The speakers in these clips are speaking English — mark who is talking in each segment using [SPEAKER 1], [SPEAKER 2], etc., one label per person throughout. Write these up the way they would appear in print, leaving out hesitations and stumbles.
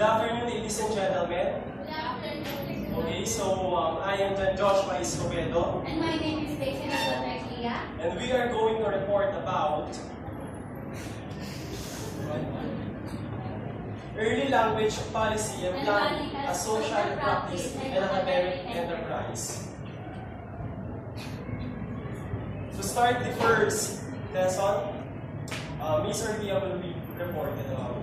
[SPEAKER 1] Good afternoon, ladies and gentlemen.
[SPEAKER 2] Good afternoon.
[SPEAKER 1] Okay, so I am Joshua Escobedo.
[SPEAKER 2] And my name is Urquia.
[SPEAKER 1] And we are going to report about early language policy and planning as social practice and academic enterprise. To start the first lesson, Ms. Urquia will be reported about.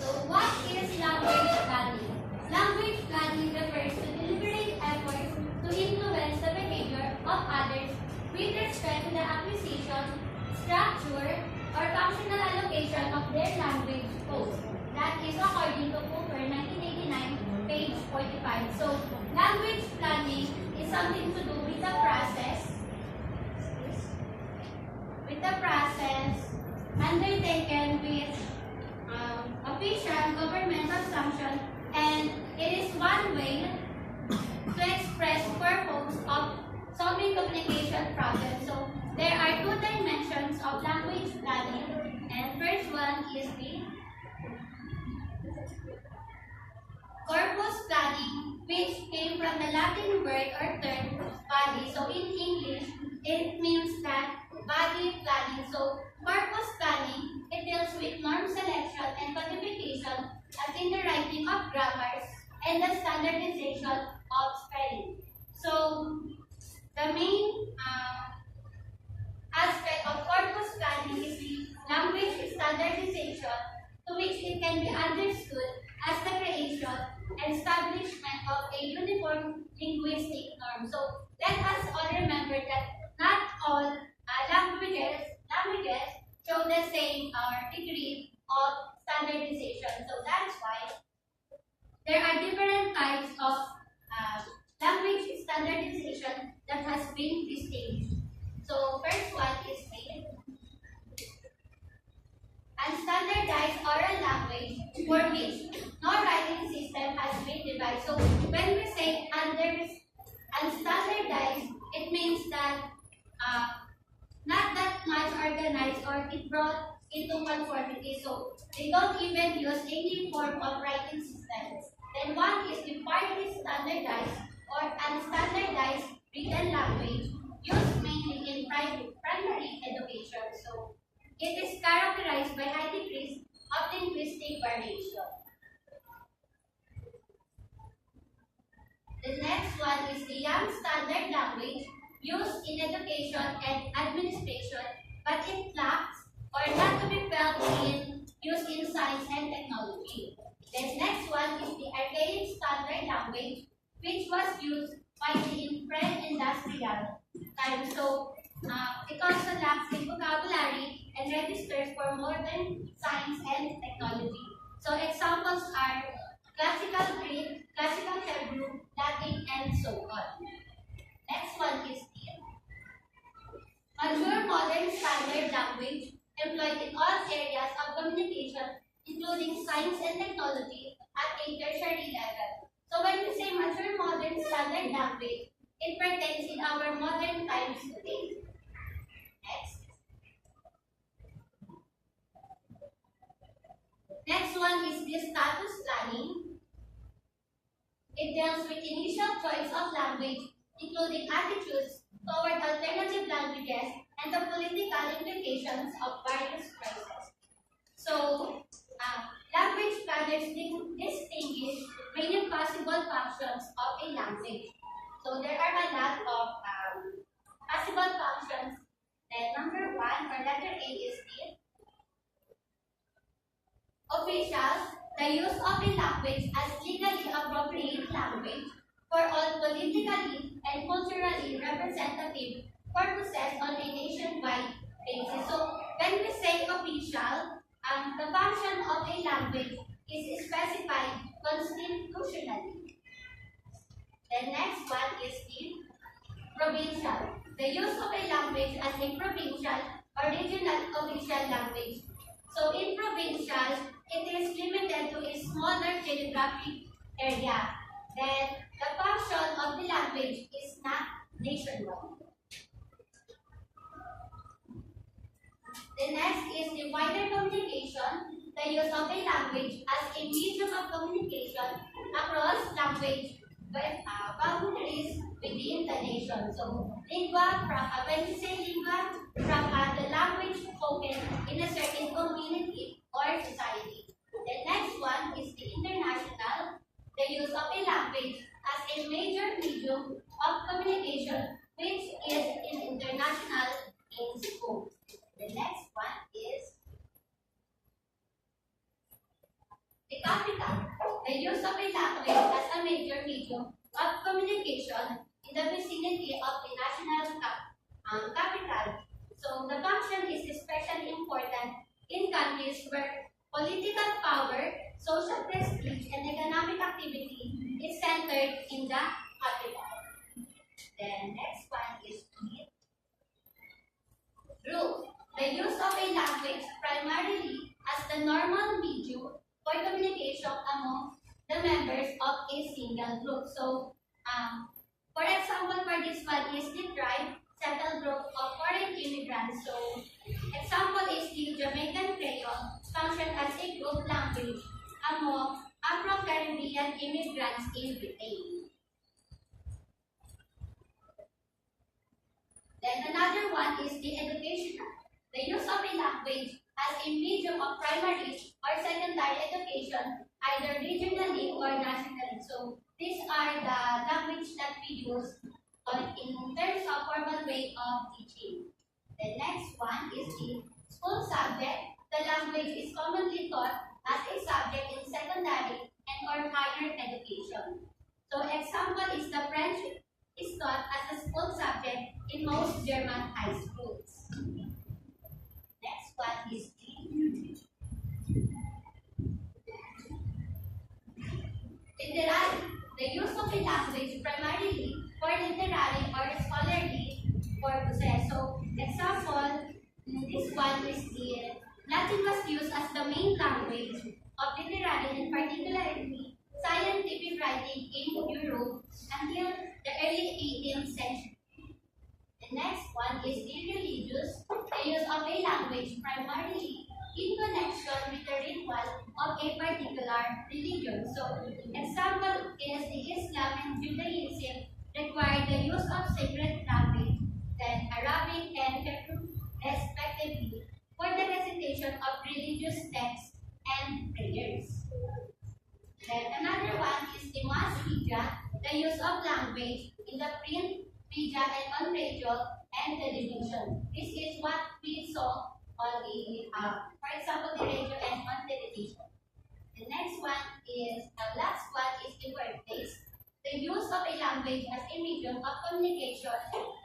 [SPEAKER 2] So, what is language planning? Language planning refers to deliberate efforts to influence the behavior of others with respect to the acquisition, structure, or functional allocation of their language codes. That is according to Cooper 1989, page 45. So, language planning is something to do with the process undertaken with official governmental sanction, and it is one way to express purpose of solving communication problems. So there are two dimensions of language planning, and first one is the corpus planning, which came from the Latin word or term body. So in English, it means that body planning. So corpus planning, it deals with norm selection and codification, as in the writing of grammars and the standardization of spelling. So the main aspect of corpus planning is the language standardization, to which it can be understood as the creation and establishment of a uniform linguistic norm. So let us all remember that not all languages show the same degree of standardization. So that's why there are different types of language standardization that has been distinguished. So first one is the unstandardized oral language, for which no writing system has been devised. So when we say unstandardized, it means that not that much organized or it brought into conformity. So they don't even use any form of writing system. Then one is the partly standardized or unstandardized written language used mainly in primary education. So it is characterized by high degrees of linguistic variation. The next one is the young standard language used in education and administration, but it lacks or not to be felt in use in science and technology. The next one is the archaic standard language, which was used by the pre-industrial time. So it also lacks in vocabulary and registers for modern science and technology. So examples are classical Greek, classical Hebrew, Latin, and so on. Next one is mature modern standard language employed in all areas of communication, including science and technology at a tertiary level. So when we say mature modern standard language, it pertains in our modern times today. Next one is the status planning. It deals with initial choice of language, including attitudes toward alternative languages and the political implications of various phrases. So, language planners distinguish many possible functions of a language. So, there are a lot of possible functions. Then, number one, or letter A, is the official, the use of a language as legally appropriate language for all politically and culturally representative purposes on a nationwide basis. So when we say official, the function of a language is specified constitutionally. The next one is the provincial, the use of a language as a provincial or regional official language. So in provincial, it is limited to a smaller geographic area. Then the function of the language is not nationwide. The next is the wider communication, the use of a language as a medium of communication across language boundaries within the nation. So, lingua franca, when we say lingua franca, the language spoken in a certain community or society. The next one is the international, the use of a language as a major medium of communication which is in international in scope. The next one is the capital, the use of a language as a major medium of communication in the vicinity of the national capital. So the function is especially important in countries where political power, social prestige, and economic activity is centered in the capital. The next one is group. The use of a language primarily as the normal medium for communication among the members of a single group. So, for example, for this one is the tribe, settled group of foreign immigrants. So, example is the Jamaican Creole function as a group language among Afro-Caribbean immigrants in Britain. Then another one is the educational. The use of a language as a medium of primary or secondary education, either regionally or nationally. So these are the language that we use in terms of formal way of teaching. The next one is the school subject. The language is commonly taught as a subject in secondary and or higher education. So example is the French is taught as a school subject in most German high schools. Next one is literary. The use of a language primarily for literary or scholarly purposes. So, example, this one is the Latin was used as the main language of literary and particularly scientific writing in Europe until the early 18th century. The next one is the religious, the use of a language primarily in connection with the ritual of a particular religion. So, example is the Islam and Judaism require the use of sacred language, then Arabic and Hebrew respectively, for the recitation of religious texts and prayers. Then another one is the mass media, the use of language in the print media and on radio and television. This is what we saw on the, for example, the radio and on television. The next one is, the last one is the workplace. The use of a language as a medium of communication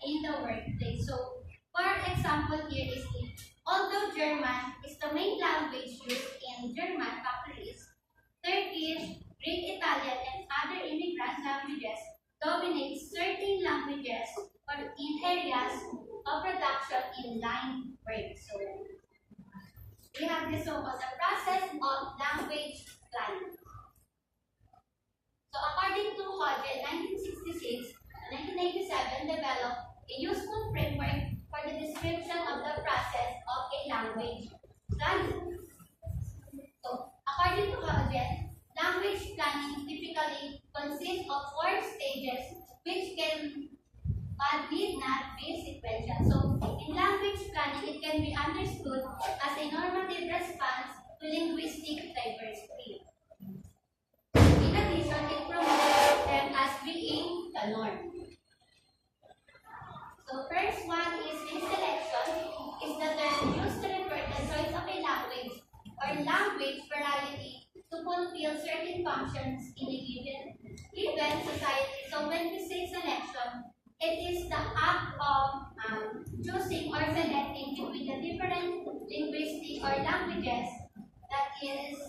[SPEAKER 2] in the workplace. So, for example, here is the, although German is the main language used in German factories, Turkish, Greek, Italian, and other immigrant languages dominate certain languages or in areas of production in line work. So, we have this so-called the process of language planning. So, according to Hodge, 1966 and 1987 developed a useful framework for the description of the process of a language planning. So, according to Hodge, language planning typically consists of 4 stages which can but need not be sequential. So, in language planning, it can be understood as a normative response to linguistic diversity. In addition, it promotes them as being the norm. So, first one is in selection, is the term used to refer to the choice of a language or language variety to fulfill certain functions in a given society. So, when we say selection, it is the act of choosing or selecting between the different linguistic or languages that is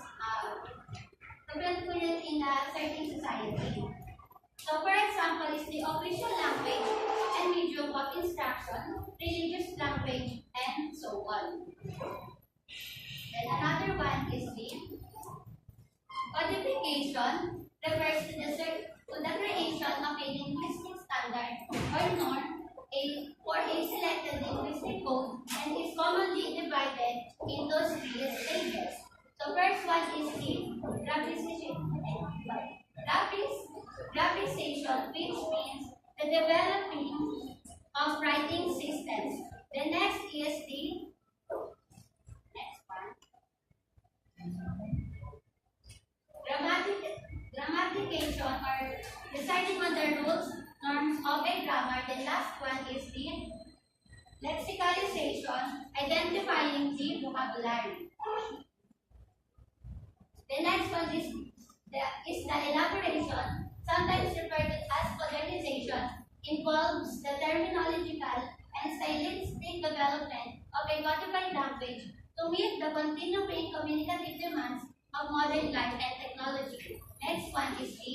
[SPEAKER 2] prevalent in a certain society. So, for example, is the official language and medium of instruction, religious language, and so on. Then another one is the codification, refers to the creation of a linguistic standard or norm for a selected linguistic code and is commonly divided into 3 stages. The first one is the graphisation, which means the developing of writing systems. The next is the next one. Grammatication or deciding on the rules, norms of a grammar. The last one is the lexicalization, identifying the vocabulary. The next one is the elaboration, sometimes referred to as modernization, involves the terminological and stylistic development of a codified language to meet the continuing communicative demands of modern life and technology. Next one is the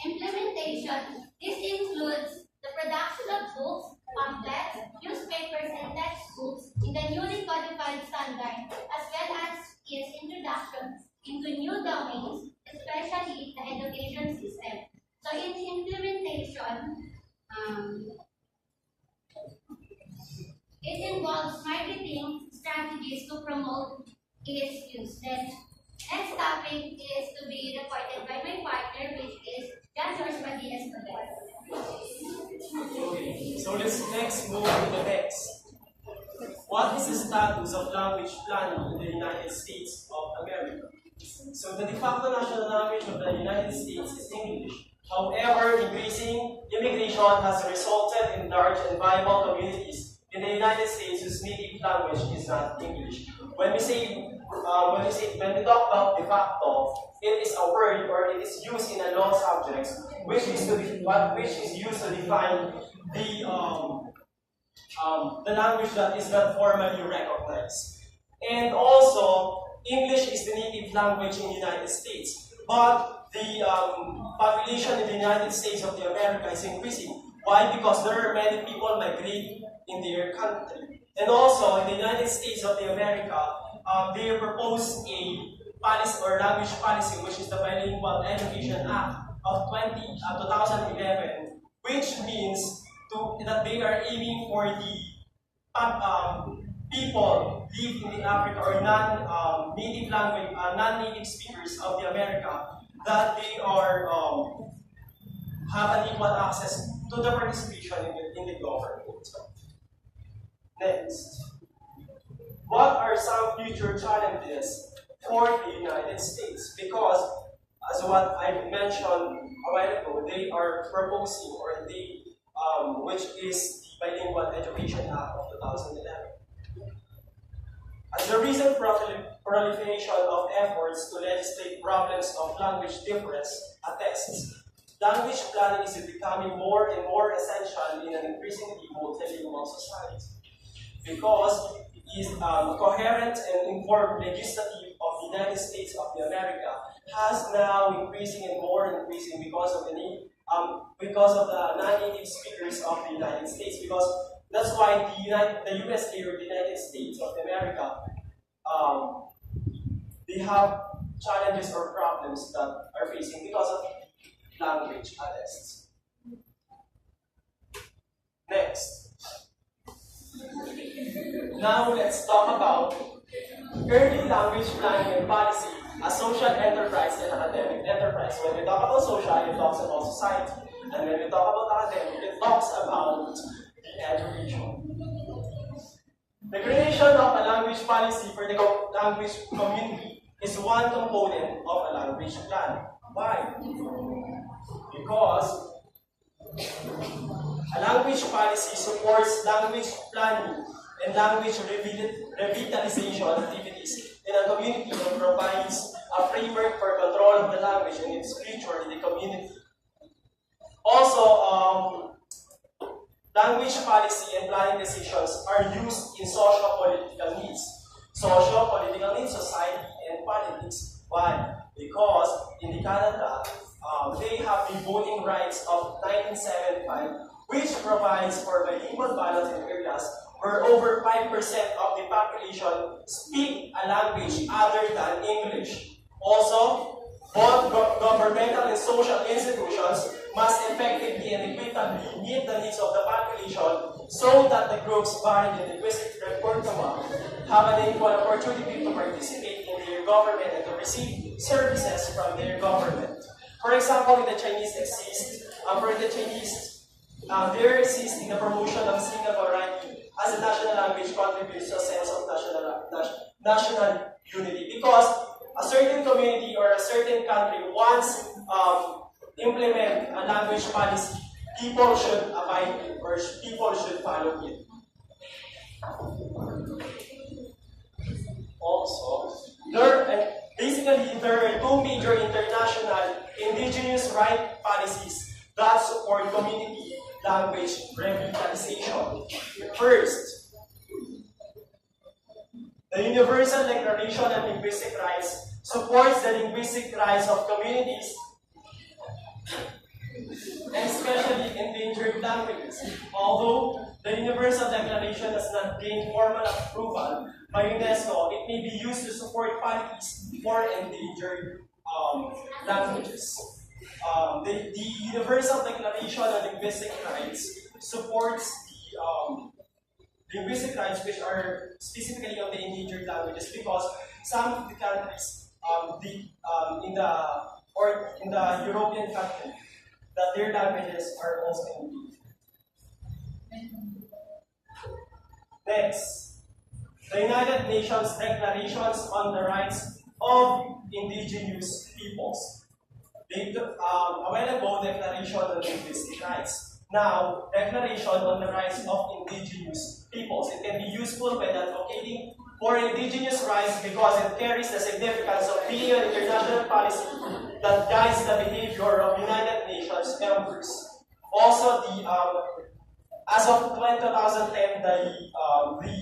[SPEAKER 2] implementation. This includes the production of books, pamphlets, newspapers, and textbooks in the newly codified standard, as well as its introduction into new domains, especially the education system. So in implementation, it involves marketing strategies to promote its use. Then, next topic is to be reported by my partner, which is George Escobedo.
[SPEAKER 1] Okay, so let's next move to the next. What is the status of language planning in the United States of America? So the de facto national language of the United States is English. However, increasing immigration has resulted in large and viable communities in the United States whose native language is not English. When we talk about de facto, it is a word or it is used in a law subject, which is used to define the language that is not formally recognized. And also, English is the native language in the United States, but the population in the United States of the America is increasing. Why? Because there are many people migrating in their country. And also, in the United States of the America, they proposed a policy or language policy, which is the Bilingual Education Act of 2011, which means that they are aiming for the people live in the Africa or non-native language, non-native speakers of the America, that they are have an equal access to the participation in the government. Next, what are some future challenges for the United States? Because, as what I mentioned a while ago, they are proposing, or they, which is the Bilingual Education Act of 2011. As the recent proliferation of efforts to legislate problems of language difference attests, language planning is becoming more and more essential in an increasingly multilingual society, because it is coherent and informed legislative of the United States of the America has now increasing because of the non-native speakers of the United States. Because that's why the USA or the United States of America, they have challenges or problems that are facing because of language attests. Next. Now let's talk about early language planning and policy, a social enterprise and academic enterprise. When we talk about social, it talks about society. And when we talk about academic, it talks about the education. The creation of a language policy for the language community is one component of a language plan. Why? Because a language policy supports language planning and language revitalization activities in a community and provides a framework for control of the language and its future in the community. Also, language policy and planning decisions are used in socio-political needs. Socio-political needs, society, and politics. Why? Because in Canada, they have the voting rights of 1975, which provides for bilingual ballots in areas where over 5% of the population speak a language other than English. Also, both governmental and social institutions must effectively and equitably meet the needs of the population so that the groups varied in linguistic repertoire have an equal opportunity to participate in their government and to receive services from their government. For example, in the Chinese there exists in the promotion of single variety as a national language contributes to a sense of national unity, because a certain community or a certain country once implement a language policy, people should abide it or people should follow it. Also, there are two major international indigenous right policies that support community language revitalization. First, the Universal Declaration on Linguistic Rights supports the linguistic rights of communities, and especially endangered languages. Although the Universal Declaration has not gained formal approval by UNESCO, it may be used to support policies for endangered languages. The Universal Declaration on Linguistic Rights supports the linguistic rights which are specifically on the endangered languages, because some of the countries in the European country that their languages are also endangered. Next, the United Nations Declarations on the Rights of Indigenous Peoples. A while ago, Declaration on Linguistic Rights. Now, Declaration on the Rights of Indigenous Peoples. It can be useful when advocating for indigenous rights because it carries the significance of being an international policy that guides the behavior of United Nations members. Also, as of 2010, the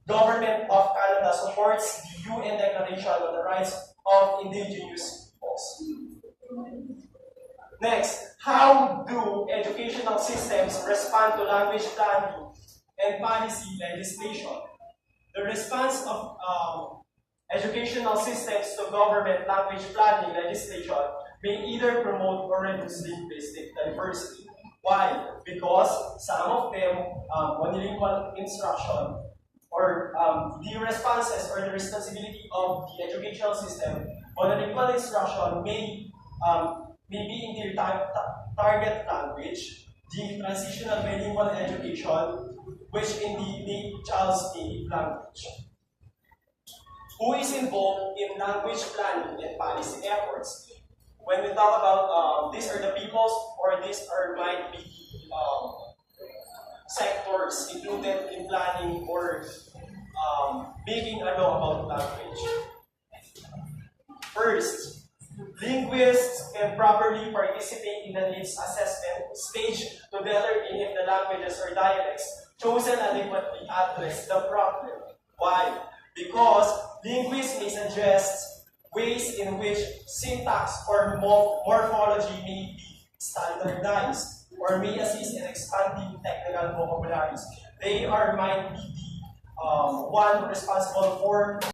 [SPEAKER 1] government of Canada supports the UN Declaration on the Rights of Indigenous Peoples. Next, how do educational systems respond to language planning and policy legislation? The response of educational systems to government language planning legislation may either promote or reduce linguistic diversity. Why? Because some of them, monolingual instruction, or the responses or the responsibility of the educational system, monolingual instruction may be in their target language, the transitional bilingual education, which in the child's native language. Who is involved in language planning and policy efforts? When we talk about these are the peoples, or these might be sectors included in planning or making a law about language. First, linguists can properly participate in the needs assessment stage to determine if the languages or dialects chosen adequately address the problem. Why? Because linguists may suggest ways in which syntax or morphology may be standardized or may assist in expanding technical vocabularies. They might be the one responsible for